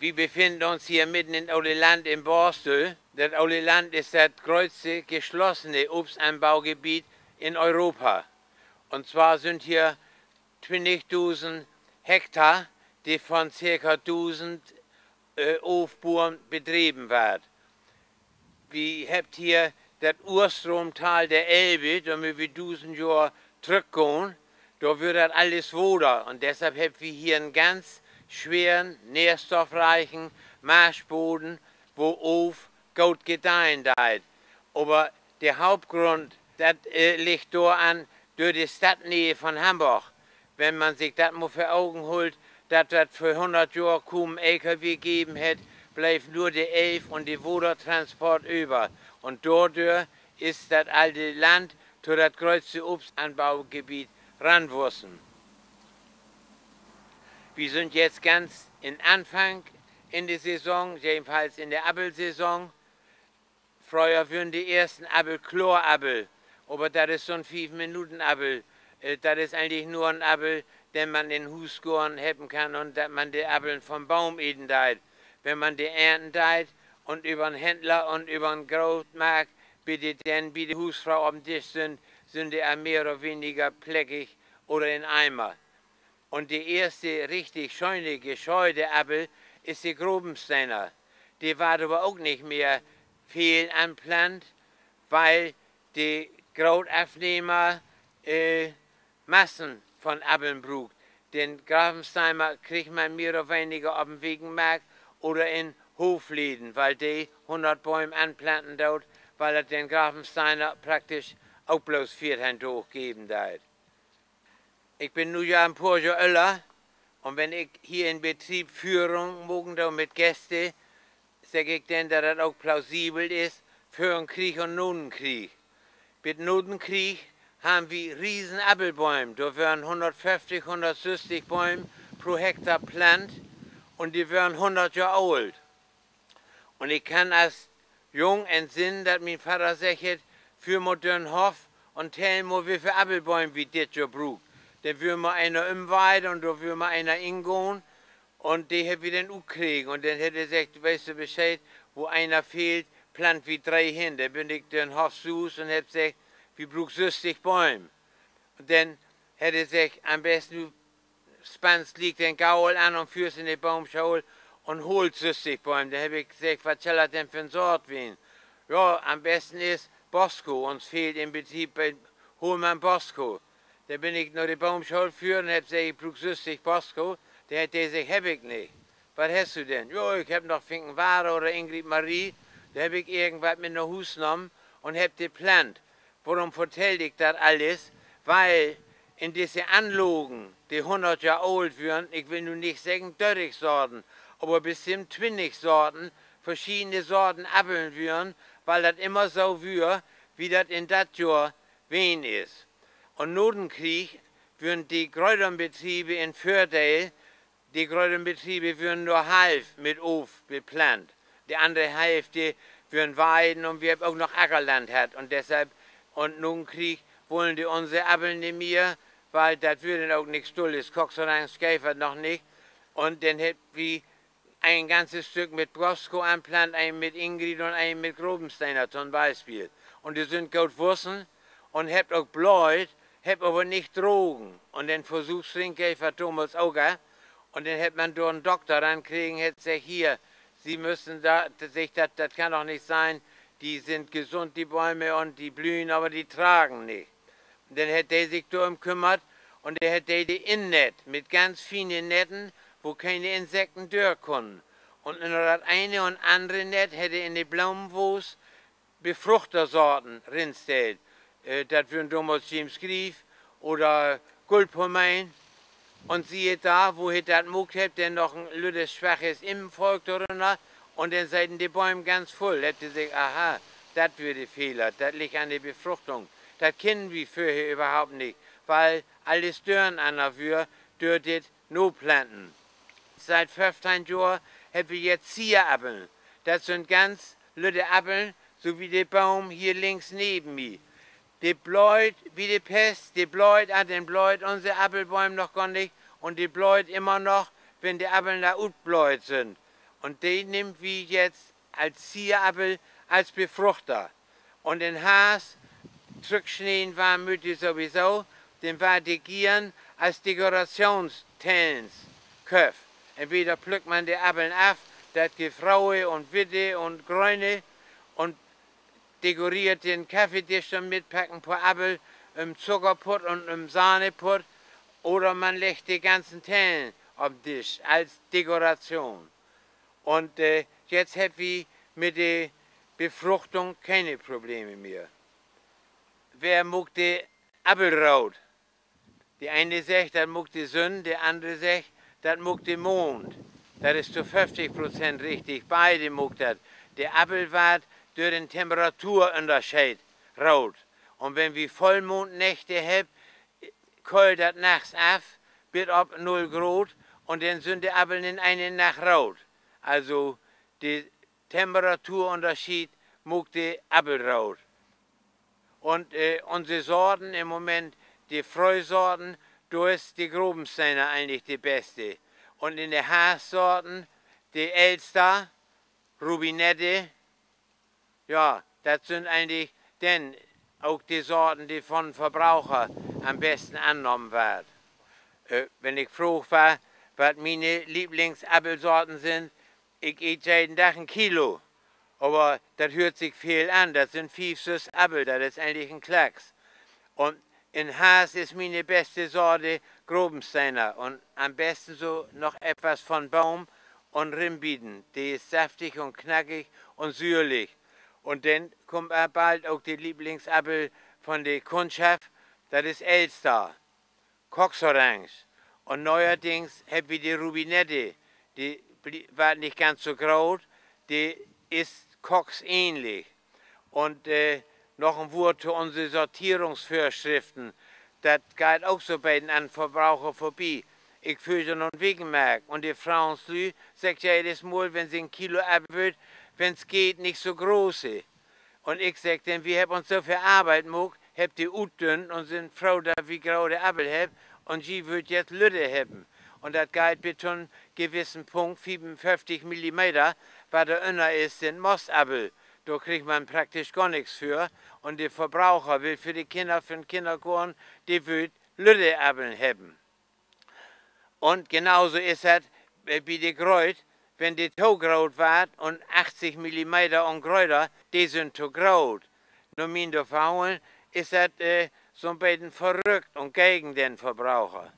Wir befinden uns hier mitten in Ole Land in Borstel. Das Ole Land ist das größte geschlossene Obstanbaugebiet in Europa. Und zwar sind hier 20.000 Hektar, die von ca. 1000 Aufbohren betrieben werden. Wir haben hier das Urstromtal der Elbe, da wir 1000 Jahre zurückgehen, da wird das alles wohler. Und deshalb haben wir hier einen ganz schweren, nährstoffreichen Marschboden, wo auf gut gedeihen deit. Aber der Hauptgrund, das liegt daran, durch die Stadtnähe von Hamburg. Wenn man sich das mal vor Augen holt, dass das für 100 Jahre kaum LKW gegeben hat, bleibt nur die Elf und die Wodertransport über. Und dadurch ist das alte Land zu das größte Obstanbaugebiet ranwuchsen. Wir sind jetzt ganz in Anfang in der Saison, jedenfalls in der Appelsaison. Früher würden die ersten Appel Chlorappel, aber das ist so ein 5-Minuten-Appel. Das ist eigentlich nur ein Appel, den man in Husgorn haben kann und dass man die Appeln vom Baum eten darf. Wenn man die ernten darf und über einen Händler und über einen Großmarkt bitte dann wie die Husfrau auf dem Tisch sind die auch mehr oder weniger pleckig oder in Eimer. Und die erste richtig schöne, gescheute Appel ist die Grubensteiner. Die war aber auch nicht mehr viel anplant, weil die Grautaufnehmer Massen von Appeln braucht. Den Grafensteiner kriegt man mehr oder weniger auf dem Wiegenmarkt oder in Hofläden, weil die 100 Bäume anplanten dort, weil er den Grafensteiner praktisch auch bloß 4 durchgeben darf. Ich bin nun ja ein paar Jahre älter und wenn ich hier in Betrieb Führung morgen da mit Gästen, sage ich dann, dass das auch plausibel ist für einen Krieg und Notenkrieg. Mit Notenkrieg haben wir riesen Apfelbäume. Da werden 150, 160 Bäume pro Hektar plant und die werden 100 Jahre alt. Und ich kann als jung entsinnen, dass mein Vater sagt, für modernen Hof und teilen wir, wie viele Apfelbäume wie das Jahr braucht. Dann würden wir einer umweiden und da würden wir einer ingehen und die hätten wir dann auch kriegen. Und dann hätte er gesagt, weißt du Bescheid, wo einer fehlt, plant wie 3 hin. Dann bin ich den Hof sus und hätte gesagt, wir brauchen 60 Bäume. Und dann hätte er gesagt, am besten du spannst, liegt den Gaul an und führst in die Baumschule und holt 60 Bäume. Dann habe ich gesagt, was soll er denn für ein Sort wählen? Ja, am besten ist Bosco, uns fehlt im Betrieb bei Holmann Bosco. Da bin ich noch die Baumschule führen und habe gesagt, ich brauche 60 Bosco. Da hat der gesagt, habe ich nicht. Was hast du denn? Ja, ich habe noch Finkenware oder Ingrid Marie. Da habe ich irgendwas mit nach Hus genommen und habe geplant. Warum vertelle ich das alles? Weil in diese Anlagen, die 100 Jahre alt werden, ich will nun nicht sagen 30 Sorten, aber bestimmt 20 Sorten, verschiedene Sorten Apfeln werden, weil das immer so wird, wie das in das Jahr wen ist. Und Notenkrieg würden die Kräuterbetriebe in Vorteil, die Kräuterbetriebe würden nur halb mit auf beplant. Die andere Hälfte würden weiden und wir haben auch noch Ackerland hat und deshalb und Notenkrieg wollen die unsere Apfel nicht mehr, weil das würde auch nichts Tolles, Coxorange Schäfer noch nicht. Und dann hätten wir ein ganzes Stück mit Bosco anplant, ein mit Ingrid und ein mit Grubensteiner zum Beispiel. Und die sind gut wussen und habt auch Bläut, habt aber nicht Drogen. Und dann Versuchsringkäfer Thomas Auger. Und dann hätte man dort einen Doktor rankriegen, hätte gesagt, hier, Sie müssen da, das kann doch nicht sein, die sind gesund, die Bäume, und die blühen, aber die tragen nicht. Und dann hätte er sich darum gekümmert und er hätte die Innnet mit ganz vielen Netten, wo keine Insekten durchkommen. Und in das eine und andere Netz hätte in die Blumenwurst Befruchtersorten rinstellt. Das würden damals James Grief oder Gulpomein. Und siehe da, wo ihr das muckt habt, denn noch ein lüdes schwaches Immenvolk drunter und dann seien die Bäume ganz voll. Hätte sich, aha, das würde Fehler, das liegt an der Befruchtung. Das kennen wir vorher überhaupt nicht, weil alles Dörren an der Wür, dürrt das nur planten. Seit 15 Jahren haben wir jetzt Zierappeln. Das sind ganz lüde Appeln, so wie der Baum hier links neben mir. Die bläut wie die Pest, die bläut an den bläut unsere Apfelbäume noch gar nicht und die bläut immer noch, wenn die Apfeln da utbläut sind. Und die nimmt wie jetzt als Zierappel, als Befruchter. Und den Haas zurückschneiden war müde sowieso, den war degieren als Dekorationstens Köpf. Entweder pflückt man die Appeln ab, das gibt Fraue und Witte und Grüne und dekoriert den Kaffeetisch damit, packen ein paar Appel im Zuckerpott und im Sahnepott, oder man legt die ganzen Tellen auf den Tisch als Dekoration. Und jetzt haben wir mit der Befruchtung keine Probleme mehr. Wer mag die Appelrot? Die eine sagt, das mag die Sonne, der andere sagt, das mag der Mond. Das ist zu 50% richtig, beide mag das. Der Appel wird durch den Temperaturunterschied rot. Und wenn wir Vollmondnächte haben, kühlt das nachts ab, wird ab 0 Grad und dann sind die Appeln in eine Nacht rot. Also der Temperaturunterschied mag die Appelrot. Und unsere Sorten im Moment, die Freusorten, da ist die Grobensteiner eigentlich die beste. Und in den Haassorten, die Elster, Rubinette, ja, das sind eigentlich dann auch die Sorten, die von Verbrauchern am besten angenommen werden. Wenn ich froh war, was meine Lieblingsappelsorten sind, ich esse jeden Tag 1 Kilo. Aber das hört sich viel an, das sind 5 Süß Appel, das ist eigentlich ein Klacks. Und in Haas ist meine beste Sorte Grobensteiner und am besten so noch etwas von Baum und Rimbieden. Die ist saftig und knackig und süßlich. Und dann kommt bald auch die Lieblingsappel von der Kundschaft, das ist Elster, Coxorange. Und neuerdings haben wir die Rubinette, die war nicht ganz so groß, die ist Cox ähnlich. Und noch ein Wort zu unseren Sortierungsvorschriften. Das geht auch so bei den Verbrauchern vorbei. Ich fühle noch Wegenmerk. Und die Frauenslü sagt ja jedes Mal, wenn sie 1 Kilo abwählt, wenn es geht, nicht so große. Und ich sage dann, wir haben uns so viel Arbeit gemacht, habt ihr Utdünn und sind froh, dass wir gerade Appel haben. Und sie wird jetzt Lütte haben. Und das geht bis zu einem gewissen Punkt, 55 mm, was da inner ist, sind Mostappel. Da kriegt man praktisch gar nichts für. Und der Verbraucher will für die Kinder, für den Kinderkorn, die will Lütteappeln haben. Und genauso ist es bei der Kräut, wenn die Taugraut wird und 80 mm und Kräuter, die sind zu graut. Nur min der Frauen ist das so ein bisschen verrückt und gegen den Verbraucher.